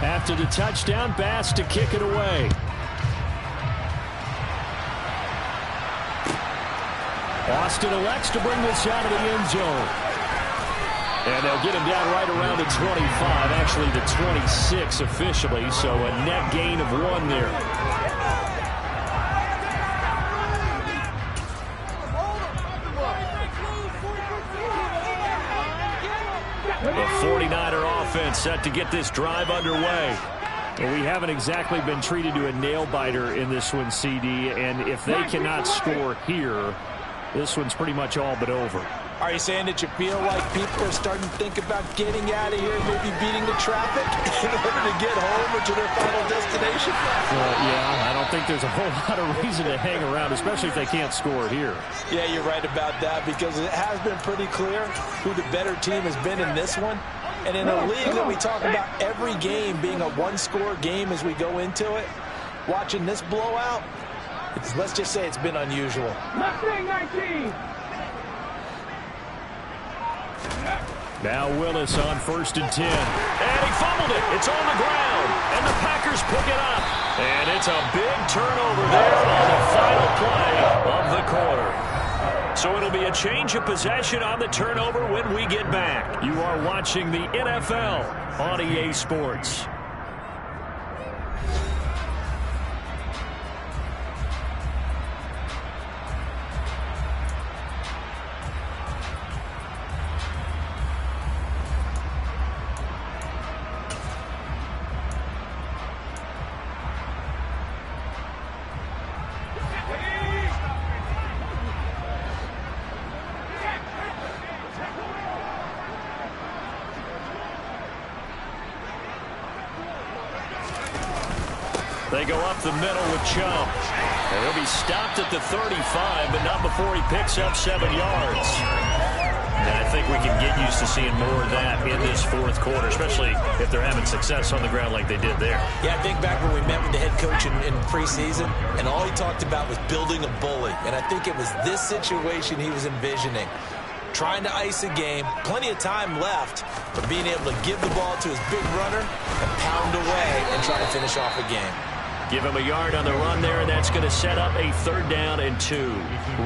After the touchdown, Bass to kick it away. Austin elects to bring this out of the end zone. And they'll get him down right around the 25, actually the 26 officially, so a net gain of 1 there. The 49er offense set to get this drive underway. Well, we haven't exactly been treated to a nail-biter in this one, CD, and if they cannot score here, this one's pretty much all but over. Are you saying that you feel like people are starting to think about getting out of here, maybe beating the traffic in order to get home or to their final destination? Yeah, I don't think there's a whole lot of reason to hang around, especially if they can't score here. Yeah, you're right about that, because it has been pretty clear who the better team has been in this one. And in a league that we talk about every game being a 1-score game as we go into it, watching this blowout, let's just say it's been unusual. Mustang 19. Now Willis on 1st and 10. And he fumbled it. It's on the ground. And the Packers pick it up. And it's a big turnover there on the final play of the quarter. So it'll be a change of possession on the turnover when we get back. You are watching the NFL on EA Sports. They go up the middle with Chubb. And he'll be stopped at the 35, but not before he picks up 7 yards. And I think we can get used to seeing more of that in this fourth quarter, especially if they're having success on the ground like they did there. Yeah, I think back when we met with the head coach in preseason, and all he talked about was building a bully. And I think it was this situation he was envisioning. Trying to ice a game, plenty of time left, but being able to give the ball to his big runner and pound away and try to finish off a game. Give him a yard on the run there, and that's going to set up a 3rd down and 2.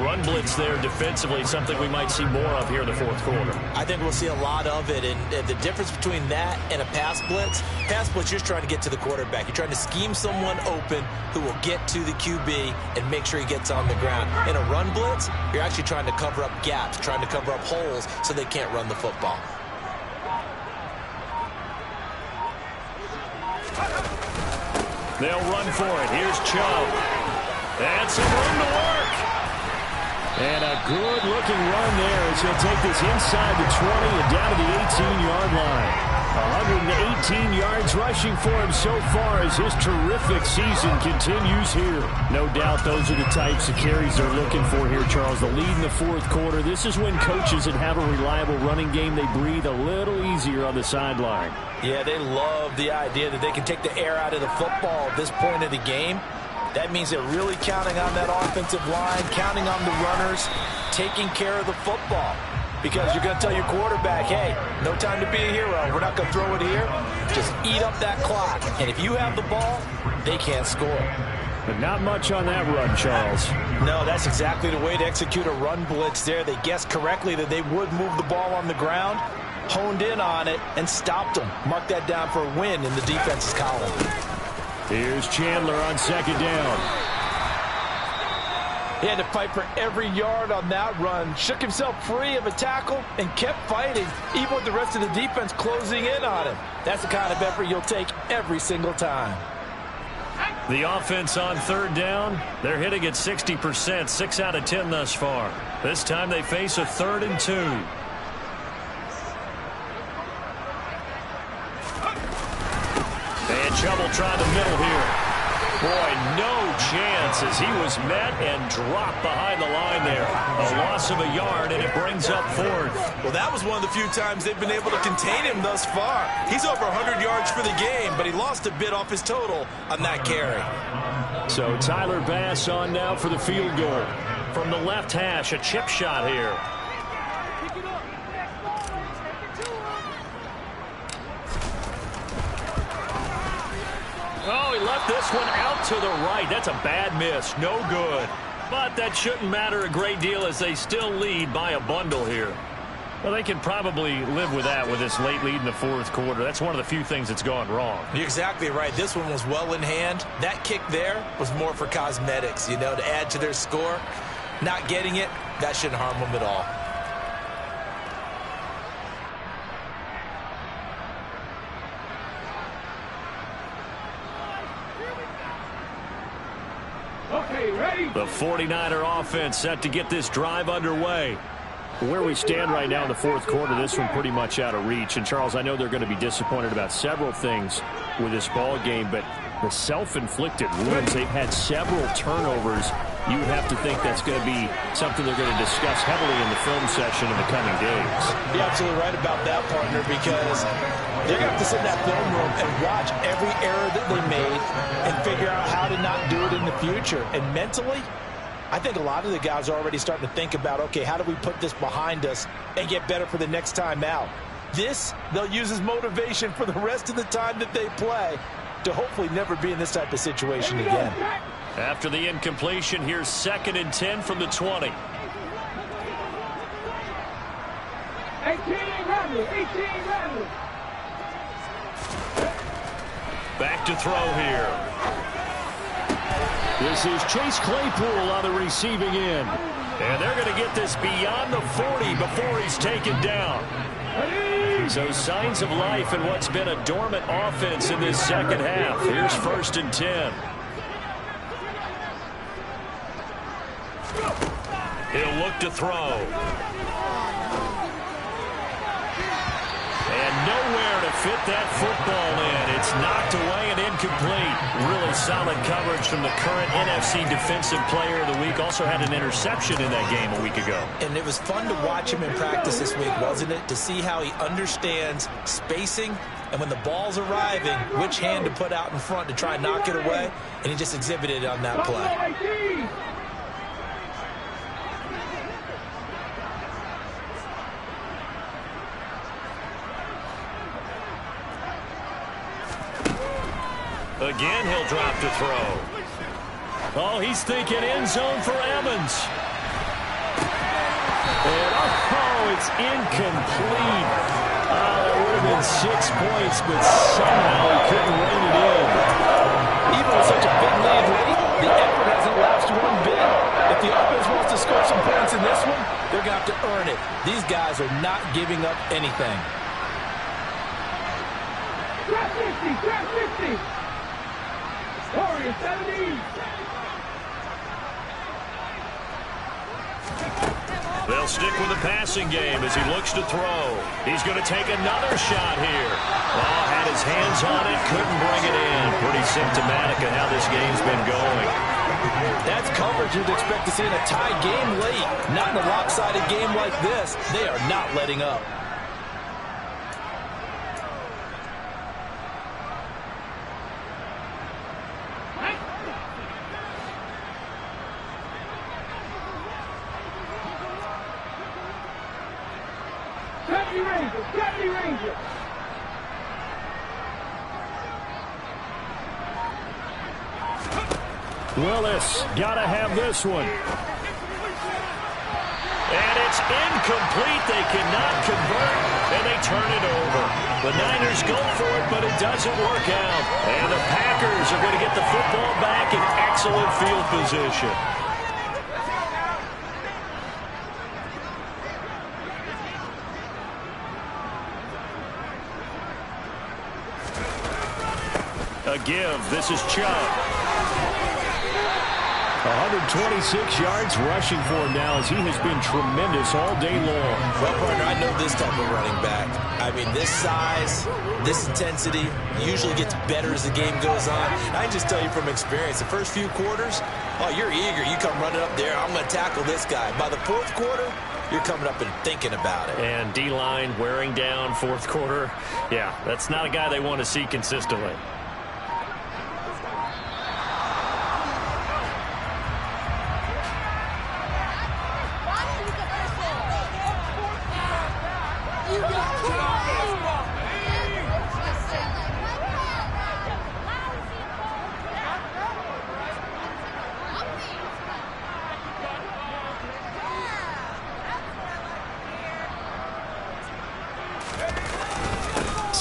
Run blitz there defensively, something we might see more of here in the fourth quarter. I think we'll see a lot of it, and the difference between that and a pass blitz, you're just trying to get to the quarterback. You're trying to scheme someone open who will get to the QB and make sure he gets on the ground. In a run blitz, you're actually trying to cover up gaps, trying to cover up holes so they can't run the football. They'll run for it. Here's Chubb. And some room to work. And a good-looking run there as he'll take this inside the 20 and down to the 18-yard line. 118 yards rushing for him so far as his terrific season continues here. No doubt those are the types of carries they're looking for here, Charles. The lead in the fourth quarter. This is when coaches that have a reliable running game, they breathe a little easier on the sideline. Yeah, they love the idea that they can take the air out of the football at this point of the game. That means they're really counting on that offensive line, counting on the runners, taking care of the football. Because you're going to tell your quarterback, hey, no time to be a hero. We're not going to throw it here. Just eat up that clock. And if you have the ball, they can't score. But not much on that run, Charles. No, that's exactly the way to execute a run blitz there. They guessed correctly that they would move the ball on the ground, honed in on it, and stopped them. Mark that down for a win in the defense's column. Here's Chandler on 2nd down. He had to fight for every yard on that run, shook himself free of a tackle, and kept fighting, even with the rest of the defense closing in on him. That's the kind of effort you'll take every single time. The offense on 3rd down, they're hitting at 60%, 6 out of 10 thus far. This time they face a 3rd and 2. And Chubb will try the middle here. Boy, no chance as he was met and dropped behind the line there. A loss of a yard, and it brings up 4th. Well, that was one of the few times they've been able to contain him thus far. He's over 100 yards for the game, but he lost a bit off his total on that carry. So Tyler Bass on now for the field goal. From the left hash, a chip shot here. Oh, he left this one out to the right. That's a bad miss. No good. But that shouldn't matter a great deal as they still lead by a bundle here. Well, they can probably live with that with this late lead in the fourth quarter. That's one of the few things that's gone wrong. You're exactly right. This one was well in hand. That kick there was more for cosmetics, you know, to add to their score. Not getting it, that shouldn't harm them at all. Okay, ready? The 49er offense set to get this drive underway. Where we stand right now in the fourth quarter, this one pretty much out of reach. And, Charles, I know they're going to be disappointed about several things with this ball game, but the self-inflicted wounds, they've had several turnovers. You have to think that's going to be something they're going to discuss heavily in the film session in the coming days. You're absolutely right about that, partner, because they're going to have to sit in that film room and watch every error that they made and figure out how to not do it in the future. And mentally, I think a lot of the guys are already starting to think about, okay, how do we put this behind us and get better for the next time out? This, they'll use as motivation for the rest of the time that they play to hopefully never be in this type of situation again. After the incompletion, here's 2nd and 10 from the 20. 18 Ramblers, 18 Ramblers. Back to throw here. This is Chase Claypool on the receiving end. And they're going to get this beyond the 40 before he's taken down. So signs of life in what's been a dormant offense in this second half. Here's 1st and 10. He'll look to throw. And nowhere to fit that football in. It's knocked away and incomplete. Really solid coverage from the current NFC Defensive Player of the Week. Also had an interception in that game a week ago. And it was fun to watch him in practice this week, wasn't it? To see how he understands spacing and when the ball's arriving, which hand to put out in front to try and knock it away. And he just exhibited it on that play. Again, he'll drop to throw. Oh, he's thinking end zone for Evans. And, oh, it's incomplete. That would have been 6 points, but somehow he couldn't rein it in. Even with such a big lead late, the effort hasn't lapsed one bit. If the offense wants to score some points in this one, they're going to have to earn it. These guys are not giving up anything. Trap 50, trap 50. Warriors 70. They'll stick with the passing game as he looks to throw. He's going to take another shot here. Oh, had his hands on it, couldn't bring it in. Pretty symptomatic of how this game's been going. That's coverage you'd expect to see in a tie game late. Not in a lopsided game like this. They are not letting up. Willis, gotta have this one. And it's incomplete. They cannot convert, and they turn it over. The Niners go for it, but it doesn't work out. And the Packers are going to get the football back in excellent field position. A give. This is Chubb. 126 yards rushing for him now as he has been tremendous all day long. Well, partner, I know this type of running back. I mean, this size, this intensity usually gets better as the game goes on. I can just tell you from experience, the first few quarters, oh, you're eager. You come running up there, I'm going to tackle this guy. By the fourth quarter, you're coming up and thinking about it. And D-line wearing down fourth quarter. Yeah, that's not a guy they want to see consistently.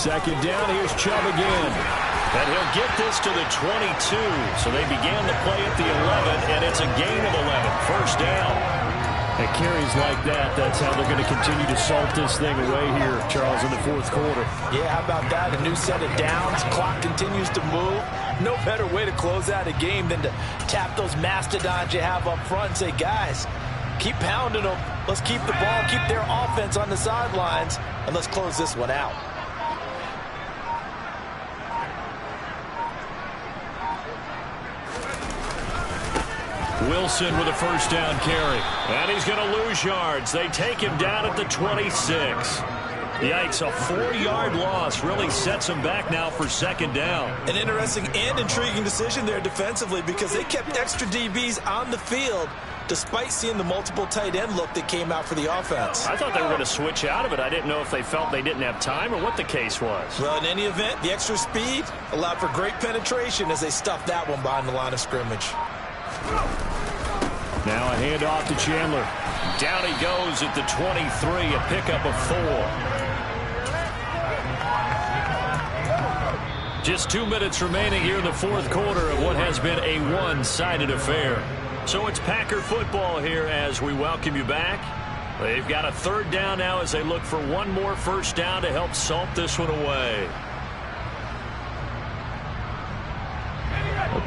Second down, here's Chubb again. And he'll get this to the 22. So they began the play at the 11, and it's a gain of 11. First down. At carries like that, that's how they're going to continue to salt this thing away here, Charles, in the fourth quarter. Yeah, how about that? A new set of downs. Clock continues to move. No better way to close out a game than to tap those mastodons you have up front and say, guys, keep pounding them. Let's keep the ball, keep their offense on the sidelines, and let's close this one out. Wilson with a first down carry. And he's going to lose yards. They take him down at the 26. Yikes, a 4-yard loss really sets him back now for second down. An interesting and intriguing decision there defensively because they kept extra DBs on the field despite seeing the multiple tight end look that came out for the offense. I thought they were going to switch out of it. I didn't know if they felt they didn't have time or what the case was. Well, in any event, the extra speed allowed for great penetration as they stuffed that one behind the line of scrimmage. Now a handoff to Chandler. Down he goes at the 23, a pickup of 4. Just 2 minutes remaining here in the fourth quarter of what has been a one-sided affair. So it's Packer football here as we welcome you back. They've got a third down now as they look for one more first down to help salt this one away.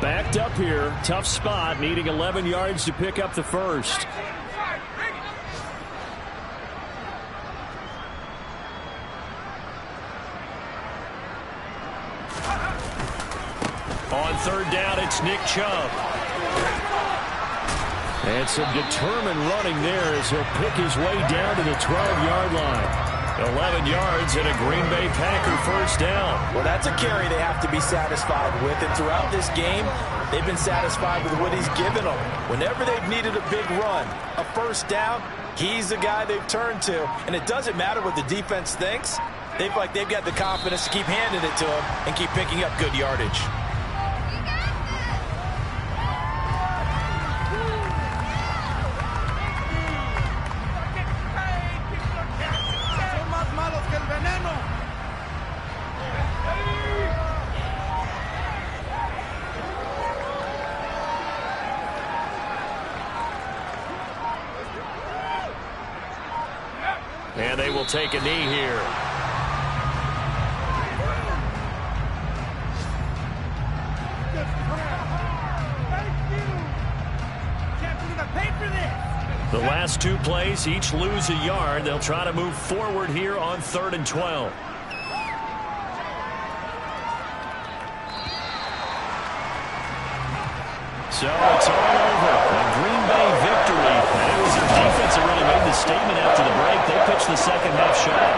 Backed up here. Tough spot. Needing 11 yards to pick up the first. On third down, it's Nick Chubb. And some determined running there as he'll pick his way down to the 12-yard line. 11 yards and a Green Bay Packer first down. Well, that's a carry they have to be satisfied with. And throughout this game, they've been satisfied with what he's given them. Whenever they've needed a big run, a first down, he's the guy they've turned to. And it doesn't matter what the defense thinks. They've got the confidence to keep handing it to him and keep picking up good yardage. And they will take a knee here. The last two plays, each lose a yard. They'll try to move forward here on 3rd and 12. So it's all over. A Green Bay victory. And it was their defense that really made the statement after the break. They pitched the second half shot.